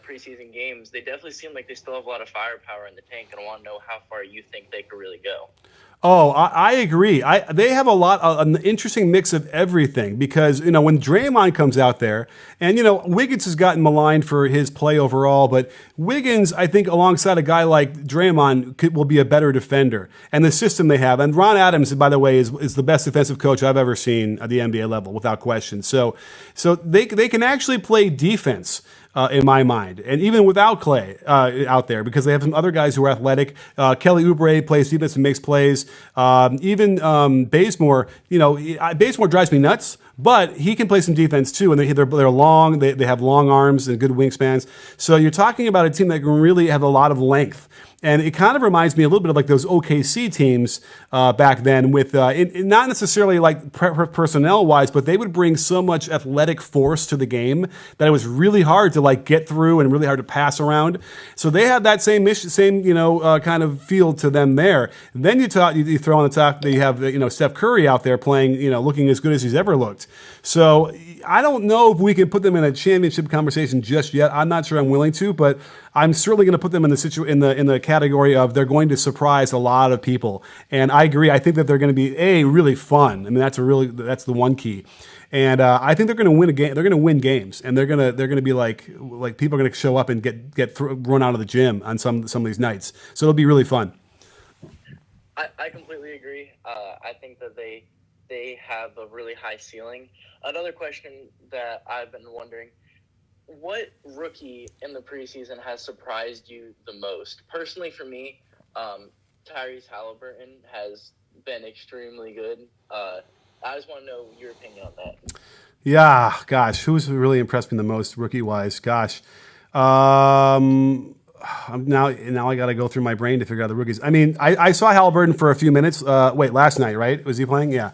preseason games, they definitely seem like they still have a lot of firepower in the tank, and I want to know how far you think they could really go. Oh, I agree. They have an interesting mix of everything because, when Draymond comes out there and, Wiggins has gotten maligned for his play overall, but Wiggins, I think alongside a guy like Draymond will be a better defender and the system they have. And Ron Adams, by the way, is the best defensive coach I've ever seen at the NBA level without question. So they can actually play defense. In my mind, and even without Clay out there, because they have some other guys who are athletic. Kelly Oubre plays defense and makes plays. Even Bazemore, Bazemore drives me nuts, but he can play some defense too. And they're long, they have long arms and good wingspans. So you're talking about a team that can really have a lot of length. And it kind of reminds me a little bit of like those OKC teams back then with not necessarily like personnel-wise, but they would bring so much athletic force to the game that it was really hard to like get through and really hard to pass around. So they had that same kind of feel to them there. And then you throw on the top that you have Steph Curry out there playing, looking as good as he's ever looked. So I don't know if we can put them in a championship conversation just yet. I'm not sure I'm willing to, but I'm certainly going to put them in the category of they're going to surprise a lot of people. And I agree. I think that they're going to be really fun. I mean, that's the one key. And I think they're going to win a game. They're going to win games, and they're going to be like people are going to show up and get run out of the gym on some of these nights. So it'll be really fun. I completely agree. I think that they have a really high ceiling. Another question that I've been wondering, what rookie in the preseason has surprised you the most? Personally, for me, Tyrese Halliburton has been extremely good. I just want to know your opinion on that. Yeah, gosh, who's really impressed me the most rookie-wise? Gosh. Now I got to go through my brain to figure out the rookies. I mean, I saw Halliburton for a few minutes. Last night, right? Was he playing? Yeah.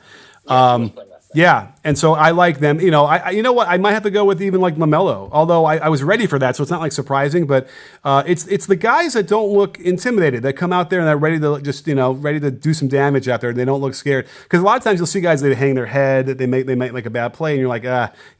Yeah, and so I like them. You know, you know what? I might have to go with even like Lamelo. Although I was ready for that, so it's not like surprising. But it's the guys that don't look intimidated that come out there and they're ready to just ready to do some damage out there. They don't look scared because a lot of times you'll see guys that hang their head, they make like a bad play, and you're like,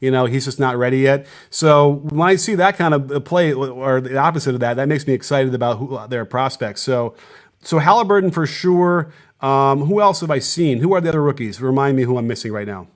he's just not ready yet. So when I see that kind of play or the opposite of that makes me excited about their prospects. So Halliburton for sure. Who else have I seen? Who are the other rookies? Remind me who I'm missing right now.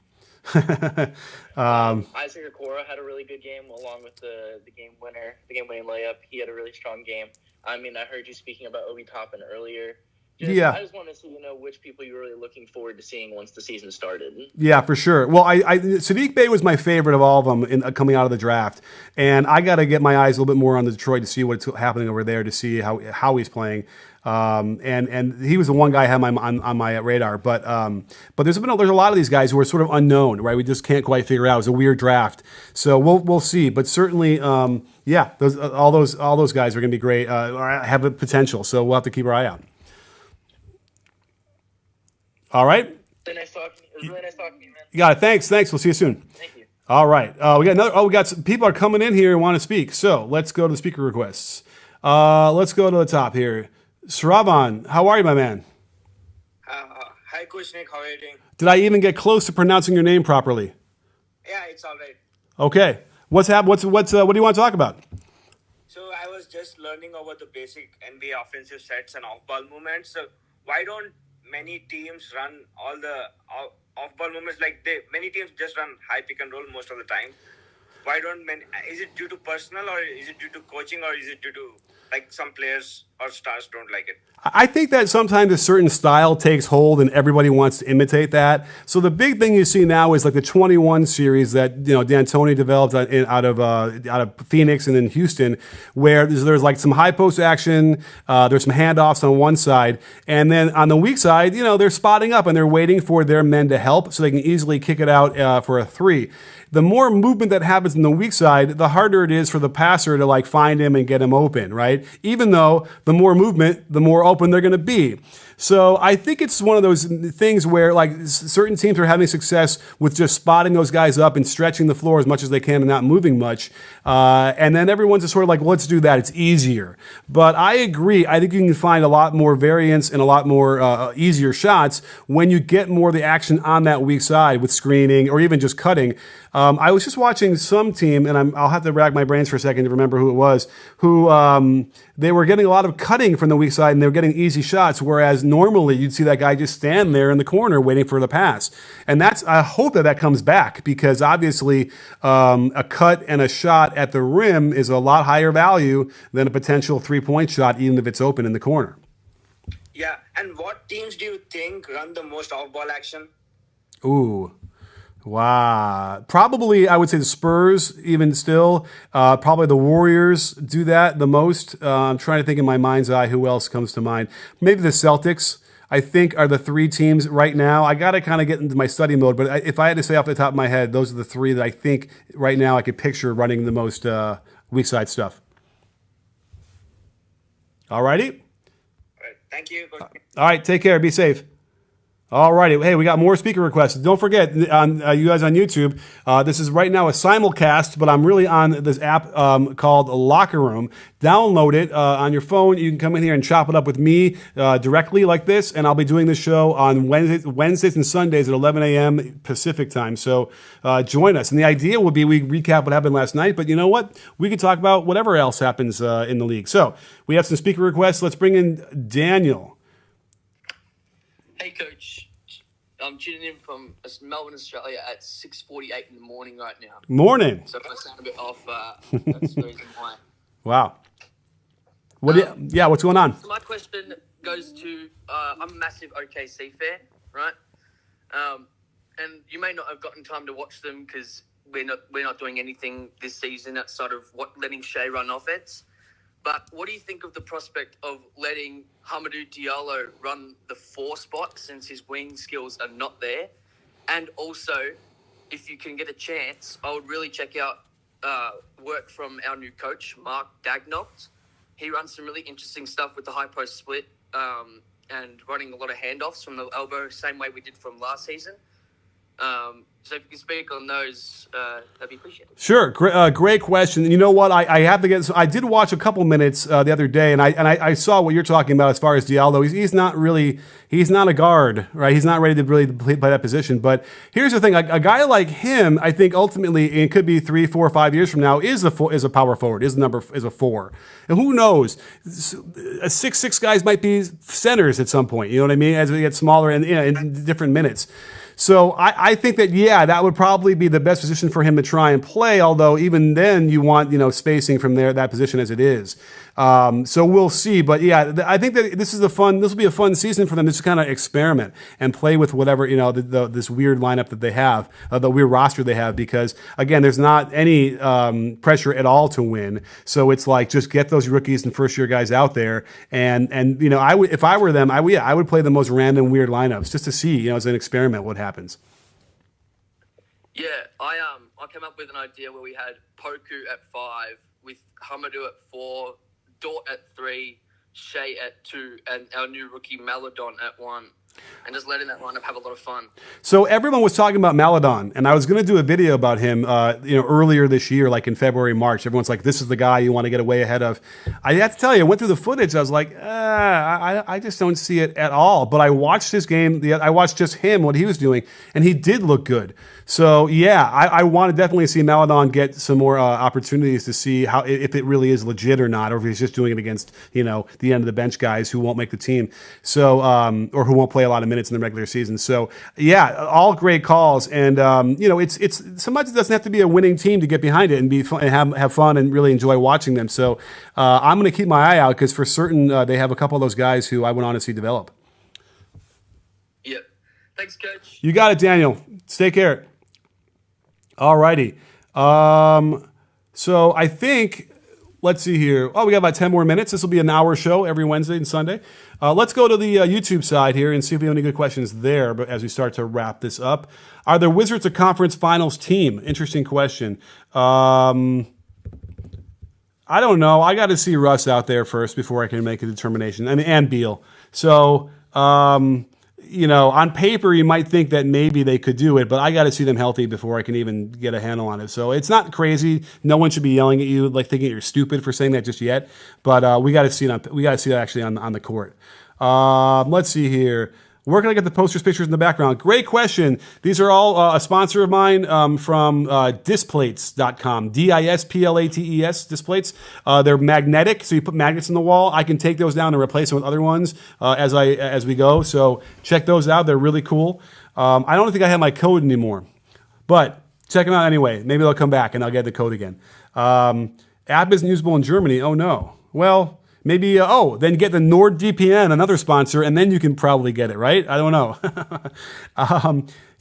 Isaac Okoro had a really good game along with the game-winning layup. He had a really strong game. I mean, I heard you speaking about Obi Toppin earlier. I just want to see, which people you're really looking forward to seeing once the season started. Yeah, for sure. Well, Sadiq Bey was my favorite of all of them coming out of the draft, and I got to get my eyes a little bit more on the Detroit to see what's happening over there, to see how he's playing. And he was the one guy I had on my radar, but there's a lot of these guys who are sort of unknown, right? We just can't quite figure it out. It was a weird draft, so we'll see. But certainly, all those guys are going to be great, or have the potential. So we'll have to keep our eye out. All right. It was really nice talking to you, man. You got it. Thanks. We'll see you soon. Thank you. All right. We got some people are coming in here and want to speak. So let's go to the speaker requests. Let's go to the top here. Sravan, how are you, my man? Hi, Coach Nick. How are you doing? Did I even get close to pronouncing your name properly? Yeah, it's all right. Okay. What's what do you want to talk about? So I was just learning about the basic NBA offensive sets and off-ball movements. So why don't many teams run all the off-ball movements? Many teams just run high pick and roll most of the time. Why don't many? Is it due to personal, or is it due to coaching, or is it due to some players or stars don't like it? I think that sometimes a certain style takes hold and everybody wants to imitate that. So the big thing you see now is like the 21 series that D'Antoni developed out of Phoenix and then Houston, where there's like some high post action, there's some handoffs on one side, and then on the weak side, they're spotting up and they're waiting for their men to help so they can easily kick it out for a three. The more movement that happens in the weak side, the harder it is for the passer to find him and get him open, right? Even though the more movement, the more open they're going to be. So I think it's one of those things where certain teams are having success with just spotting those guys up and stretching the floor as much as they can and not moving much. And then everyone's just sort of let's do that. It's easier. But I agree. I think you can find a lot more variance and a lot more easier shots when you get more of the action on that weak side with screening or even just cutting. I was just watching some team, and I'll have to rack my brains for a second to remember who it was, who they were getting a lot of cutting from the weak side, and they were getting easy shots, whereas normally you'd see that guy just stand there in the corner waiting for the pass. And I hope that comes back, because obviously a cut and a shot at the rim is a lot higher value than a potential three-point shot, even if it's open in the corner. Yeah, and what teams do you think run the most off-ball action? Ooh. Wow. Probably, I would say the Spurs, even still. Probably the Warriors do that the most. I'm trying to think in my mind's eye who else comes to mind. Maybe the Celtics, I think, are the three teams right now. I got to kind of get into my study mode, but if I had to say off the top of my head, those are the three that I think right now I could picture running the most weak side stuff. All righty? All right. Thank you. All right. Take care. Be safe. All righty. Hey, we got more speaker requests. Don't forget, you guys on YouTube, this is right now a simulcast, but I'm really on this app called Locker Room. Download it on your phone. You can come in here and chop it up with me directly like this, and I'll be doing this show on Wednesdays and Sundays at 11 a.m. Pacific time. So join us. And the idea will be we recap what happened last night, but you know what? We can talk about whatever else happens in the league. So we have some speaker requests. Let's bring in Daniel. Hey, Coach. I'm tuning in from Melbourne, Australia at 6:48 in the morning right now. Morning. So if I sound a bit off, that's the reason why. Wow. What's going on? So my question goes to, I'm a massive OKC fan, right? And you may not have gotten time to watch them because we're not doing anything this season outside of letting Shea run offense. But what do you think of the prospect of letting Hamidou Diallo run the 4 spot since his wing skills are not there? And also, if you can get a chance, I would really check out work from our new coach, Mark Daigneault. He runs some really interesting stuff with the high post split and running a lot of handoffs from the elbow, same way we did from last season. So if you can speak on those, that'd be appreciated. Sure, great question. You know what? I have to get. So I did watch a couple minutes the other day, and I saw what you're talking about as far as Diallo. He's not a guard, right? He's not ready to really play that position. But here's the thing: a guy like him, I think ultimately, it could be 3, 4, 5 years from now, is a power forward, is a 4, and who knows? 6'6" guys might be centers at some point. You know what I mean? As we get smaller and in different minutes. So I think that, that would probably be the best position for him to try and play, although even then you want, spacing from that position as it is. So we'll see. But, I think that this will be a fun season for them to just kind of experiment and play with whatever, this weird lineup that they have, the weird roster they have, because, again, there's not any pressure at all to win. So it's like just get those rookies and first-year guys out there. And if I were them, I would play the most random, weird lineups just to see, as an experiment what happens. Yeah, I came up with an idea where we had Poku at 5, with Hamidou at 4, Dort at 3, Shea at 2, and our new rookie Maladon at 1. And just letting that lineup have a lot of fun. So everyone was talking about Maladon, and I was going to do a video about him, earlier this year, like in February, March. Everyone's like, "This is the guy you want to get way ahead of." I have to tell you, I went through the footage. I was like, I just don't see it at all. But I watched his game. I watched just him, what he was doing, and he did look good. So I want to definitely see Maladon get some more opportunities to see if it really is legit or not, or if he's just doing it against the end of the bench guys who won't make the team. So or who won't play a lot of minutes in the regular season. So all great calls, and it's sometimes it doesn't have to be a winning team to get behind it and be fun, and have fun and really enjoy watching them. So I'm going to keep my eye out, because for certain they have a couple of those guys who I went on to see develop. Yep. Thanks, Coach. You got it, Daniel. Take care. All righty. So I think, let's see here. Oh, we got about 10 more minutes. This will be an hour show every Wednesday and Sunday. Let's go to the YouTube side here and see if we have any good questions there. But as we start to wrap this up, are the Wizards a conference finals team? Interesting question. I don't know. I got to see Russ out there first before I can make a determination. And Beal. So, on paper, you might think that maybe they could do it, but I got to see them healthy before I can even get a handle on it. So it's not crazy. No one should be yelling at you, like thinking you're stupid for saying that just yet. But we got to see it. We got to see it actually on the court. Let's see here. Where can I get the posters, pictures in the background? Great question. These are all a sponsor of mine from Displates.com. Displates, Displates. They're magnetic, so you put magnets in the wall. I can take those down and replace them with other ones as we go. So check those out. They're really cool. I don't think I have my code anymore, but check them out anyway. Maybe they'll come back and I'll get the code again. App isn't usable in Germany. Oh, no. Well, maybe, then get the NordVPN, another sponsor, and then you can probably get it, right? I don't know.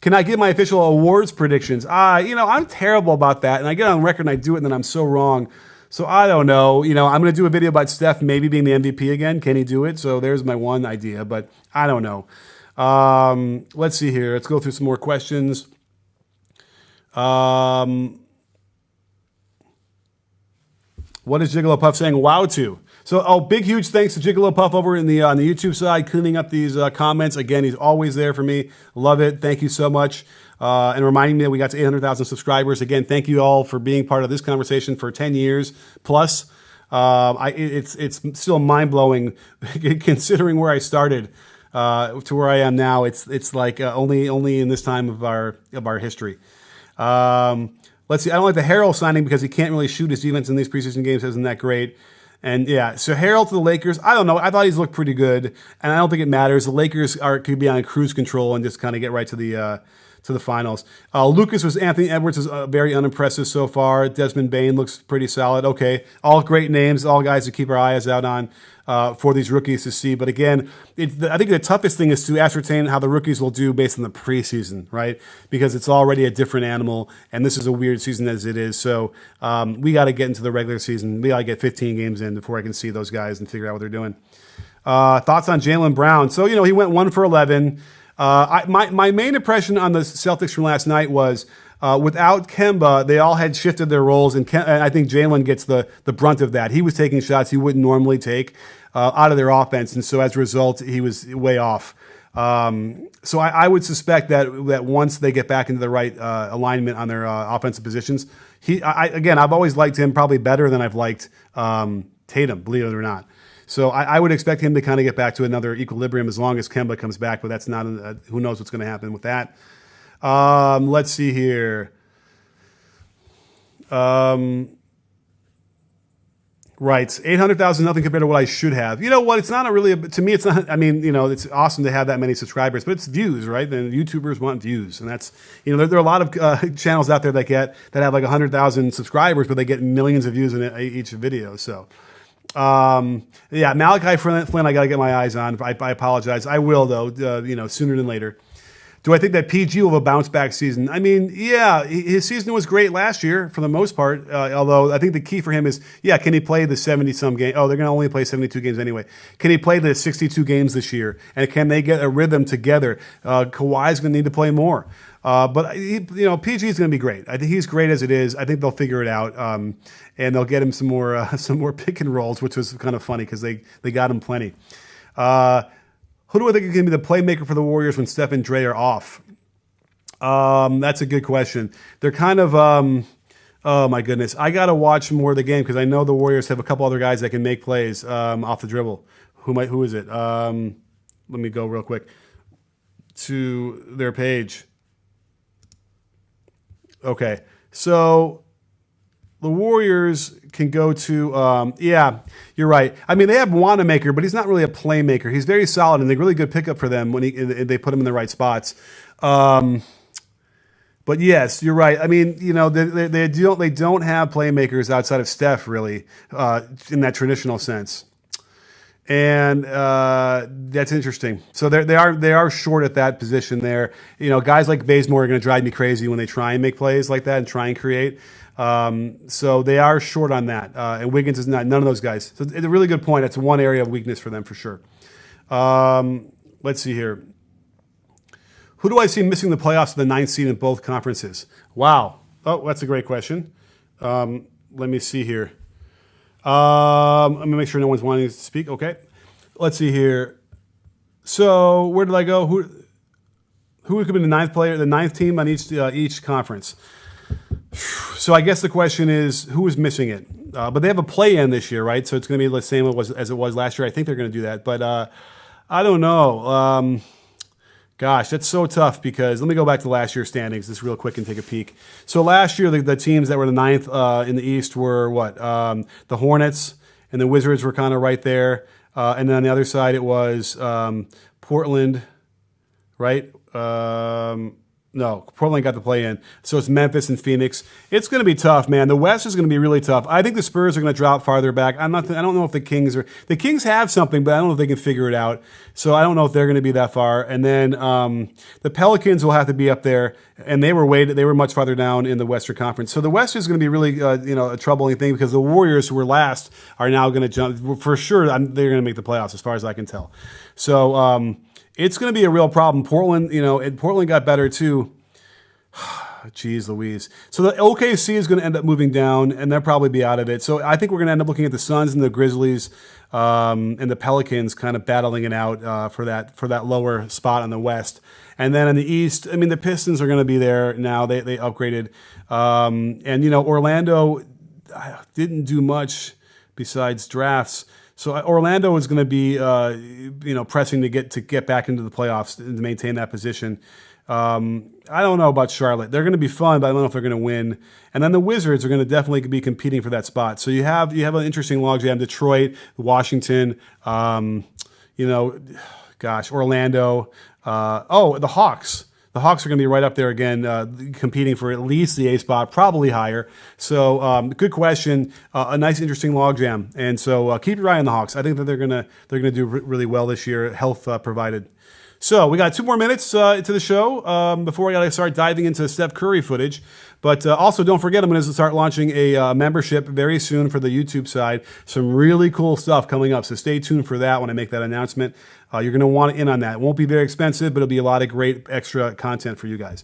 Can I give my official awards predictions? I'm terrible about that, and I get on record and I do it, and then I'm so wrong. So I don't know. I'm going to do a video about Steph maybe being the MVP again. Can he do it? So there's my one idea, but I don't know. Let's see here. Let's go through some more questions. What is Gigolo Puff saying wow to? So, big, huge thanks to Gigolo Puff over on the YouTube side, cleaning up these comments. Again, he's always there for me. Love it. Thank you so much. And reminding me that we got to 800,000 subscribers. Again, thank you all for being part of this conversation for 10 years plus. It's still mind-blowing considering where I started to where I am now. It's like only in this time of our history. Let's see. I don't like the Harrell signing because he can't really shoot. His defense in these preseason games isn't that great. And so Harrell to the Lakers, I don't know. I thought he's looked pretty good, and I don't think it matters. The Lakers could be on cruise control and just kind of get right to to the finals. Anthony Edwards is very unimpressive so far. Desmond Bane looks pretty solid. Okay, all great names, all guys to keep our eyes out on for these rookies to see. But again, I think the toughest thing is to ascertain how the rookies will do based on the preseason, right? Because it's already a different animal, and this is a weird season as it is. So we got to get into the regular season. We got to get 15 games in before I can see those guys and figure out what they're doing. Thoughts on Jaylen Brown? So, he went 1 for 11. My main impression on the Celtics from last night was without Kemba, they all had shifted their roles, and I think Jaylen gets the brunt of that. He was taking shots he wouldn't normally take out of their offense, and so as a result, he was way off. So I would suspect that once they get back into the right alignment on their offensive positions, I've always liked him probably better than I've liked Tatum, believe it or not. So I would expect him to kind of get back to another equilibrium as long as Kemba comes back, but that's not, who knows what's going to happen with that. Let's see here. Right, 800,000, nothing compared to what I should have. You know what? It's not to me, it's not, it's awesome to have that many subscribers, but it's views, right? And YouTubers want views. And that's, there are a lot of channels out there that have like 100,000 subscribers, but they get millions of views in each video. So, Malachi Flynn, I got to get my eyes on. I apologize. I will, though, sooner than later. Do I think that PG will have a bounce-back season? His season was great last year for the most part, although I think the key for him is, can he play the 70-some games? Oh, they're going to only play 72 games anyway. Can he play the 62 games this year? And can they get a rhythm together? Kawhi's going to need to play more. But PG is going to be great. I think he's great as it is. I think they'll figure it out, and they'll get him some more pick and rolls, which was kind of funny because they got him plenty. Who do I think is going to be the playmaker for the Warriors when Steph and Dre are off? That's a good question. They're kind of, oh my goodness. I got to watch more of the game because I know the Warriors have a couple other guys that can make plays off the dribble. Who is it? Let me go real quick to their page. Okay, so the Warriors can go to, you're right. They have Wanamaker, but he's not really a playmaker. He's very solid and a really good pickup for them when they put him in the right spots. But yes, you're right. They don't have playmakers outside of Steph really in that traditional sense. And that's interesting. So they are short at that position there. Guys like Bazemore are going to drive me crazy when they try and make plays like that and try and create. So they are short on that. And Wiggins is not, none of those guys. So it's a really good point. That's one area of weakness for them for sure. Let's see here. Who do I see missing the playoffs for the 9th seed in both conferences? Wow. Oh, that's a great question. Let me see here. Let me make sure no one's wanting to speak. Okay. Let's see here. So where did I go? Who could be the 9th team on each conference? So I guess the question is, who is missing it? But they have a play-in this year, right? So it's going to be the same as it was last year. I think they're going to do that. But I don't know. Gosh, that's so tough because let me go back to last year's standings just real quick and take a peek. So last year, the teams that were the 9th in the East were what? The Hornets and the Wizards were kind of right there. And then on the other side, it was Portland, right? No, Portland got the play in. So it's Memphis and Phoenix. It's going to be tough, man. The West is going to be really tough. I think the Spurs are going to drop farther back. I don't know if the Kings have something, but I don't know if they can figure it out. So I don't know if they're going to be that far. And then the Pelicans will have to be up there, and they were much farther down in the Western Conference. So the West is going to be really a troubling thing because the Warriors, who were last, are now going to jump for sure. They're going to make the playoffs, as far as I can tell. So. It's going to be a real problem. Portland, Portland got better too. Jeez Louise. So the OKC is going to end up moving down, and they'll probably be out of it. So I think we're going to end up looking at the Suns and the Grizzlies and the Pelicans kind of battling it out for that lower spot on the West. And then in the East, the Pistons are going to be there now. They upgraded. And Orlando didn't do much besides drafts. So Orlando is going to be, pressing to get back into the playoffs and to maintain that position. I don't know about Charlotte. They're going to be fun, but I don't know if they're going to win. And then the Wizards are going to definitely be competing for that spot. So you have an interesting logjam. Detroit, Washington, Orlando. The Hawks. The Hawks are going to be right up there again, competing for at least the A spot, probably higher. So good question, a nice, interesting logjam. And so keep your eye on the Hawks. I think that they're gonna do really well this year, health provided. So we got 2 more minutes to the show before we got to start diving into Steph Curry footage. But also, don't forget, I'm going to start launching a membership very soon for the YouTube side. Some really cool stuff coming up. So stay tuned for that when I make that announcement. You're going to want to in on that. It won't be very expensive, but it'll be a lot of great extra content for you guys.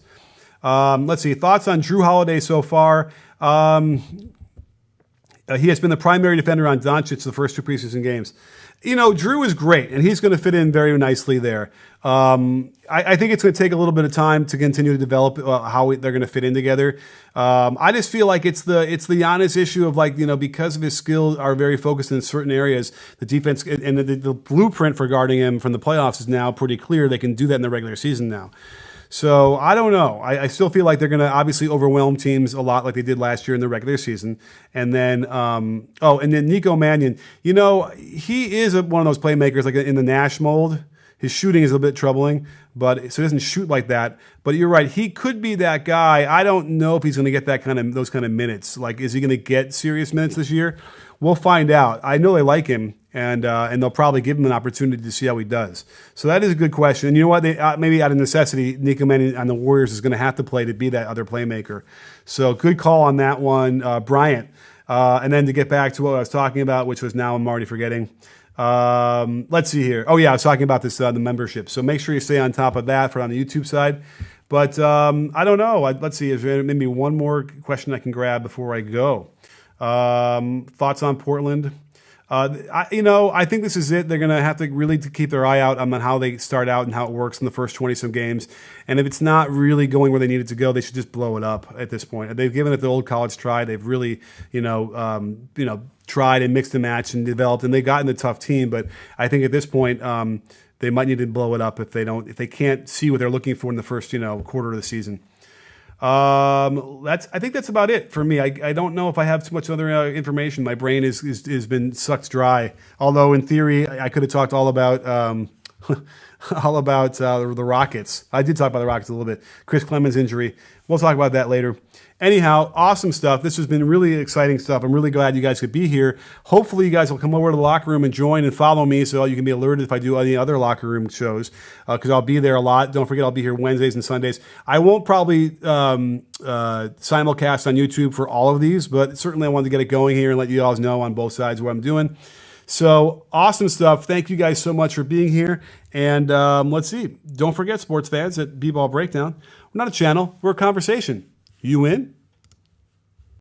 Let's see. Thoughts on Drew Holiday so far? He has been the primary defender on Doncic the first 2 preseason games. You know, Drew is great, and he's going to fit in very nicely there. I think it's going to take a little bit of time to continue to develop how they're going to fit in together. I just feel like it's the honest issue of, like, you know, because of his skills are very focused in certain areas, the defense and the blueprint for guarding him from the playoffs is now pretty clear. They can do that in the regular season now. So I don't know. I still feel like they're going to obviously overwhelm teams a lot like they did last year in the regular season. And then, and then Nico Mannion, you know, he is one of those playmakers like in the Nash mold. His shooting is a bit troubling, but so he doesn't shoot like that. But you're right, he could be that guy. I don't know if he's going to get those kind of minutes. Like, is he going to get serious minutes this year? We'll find out. I know they like him, and they'll probably give him an opportunity to see how he does. So that is a good question. And you know what? They, maybe out of necessity, Nico Mannion on the Warriors is going to have to play to be that other playmaker. So good call on that one, Bryant. And then to get back to what I was talking about, which was now I'm already forgetting. Let's see here. Oh yeah, I was talking about this the membership. So make sure you stay on top of that for on the YouTube side. But I don't know. Let's see. Is there maybe one more question I can grab before I go? Thoughts on Portland? I think this is it. They're going to have to really keep their eye out on how they start out and how it works in the first 20-some games. And if it's not really going where they need it to go, they should just blow it up at this point. They've given it the old college try. They've really, tried and mixed and matched and developed, and they've gotten a tough team. But I think at this point, they might need to blow it up if they can't see what they're looking for in the first, quarter of the season. I think that's about it for me. I don't know if I have too much other information. My brain has been sucked dry. Although in theory, I could have talked all about the Rockets. I did talk about the Rockets a little bit. Chris Clemens' injury. We'll talk about that later. Anyhow, awesome stuff. This has been really exciting stuff. I'm really glad you guys could be here. Hopefully you guys will come over to the locker room and join and follow me so you can be alerted if I do any other locker room shows, because I'll be there a lot. Don't forget, I'll be here Wednesdays and Sundays. I won't probably simulcast on YouTube for all of these, but certainly I wanted to get it going here and let you guys know on both sides what I'm doing. So awesome stuff. Thank you guys so much for being here. And let's see. Don't forget, sports fans, at B-Ball Breakdown, we're not a channel. We're a conversation. You in?